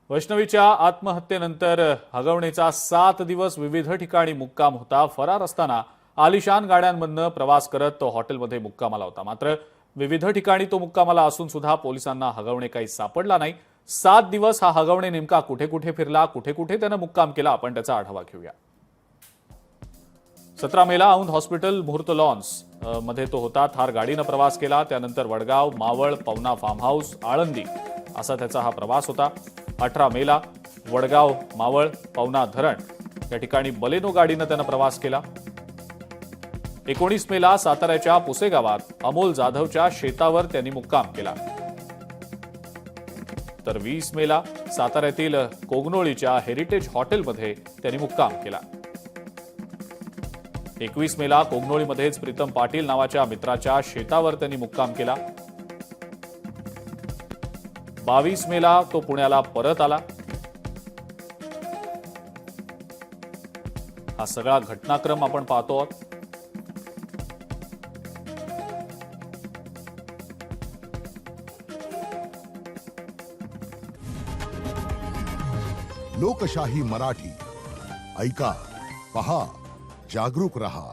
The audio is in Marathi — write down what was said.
वैष्णवीच्या आत्महत्येनंतर हगवणीचा 7 दिवस विविध ठिकाणी मुक्काम होता। फरार असताना आलिशान गाड्यांमधनं प्रवास करत तो हॉटेलमध्ये मुक्कामाला होता। मात्र विविध ठिकाणी तो मुक्कामाला असून सुद्धा पोलिसांना हगवणे काही सापडला नाही। 7 दिवस हा हगवणे नेमका कुठे कुठे फिरला, कुठे कुठे त्यानं मुक्काम केला, आपण त्याचा आढावा घेऊया। 17 मेला औंध हॉस्पिटल मुहूर्त लॉन्स मध्ये तो होता। थार गाडीनं प्रवास केला। त्यानंतर वडगाव, मावळ, पवना फार्म हाऊस, आळंदी असा त्याचा हा प्रवास होता। 18 मेला वडगाव, मावळ, पवना धरण या ठिकाणी बलेनो गाडीनं त्यानं प्रवास केला। 19 मेला साताऱ्याच्या पुसेगावात अमोल जाधवच्या शेतावर त्यांनी मुक्काम केला। तर 20 मेला साताऱ्यातील कोगनोळीच्या हेरिटेज हॉटेलमध्ये त्यांनी मुक्काम केला। 21 मेला कोगनोळीमध्येच प्रीतम पाटील नावाच्या मित्राच्या शेतावर त्यांनी मुक्काम केला। 22 मेला तो पुण्याला परत आला। हा सगळा घटनाक्रम आपण पाहतो आहोत। लोकशाही मराठी ऐका, पहा, जागरूक रहा।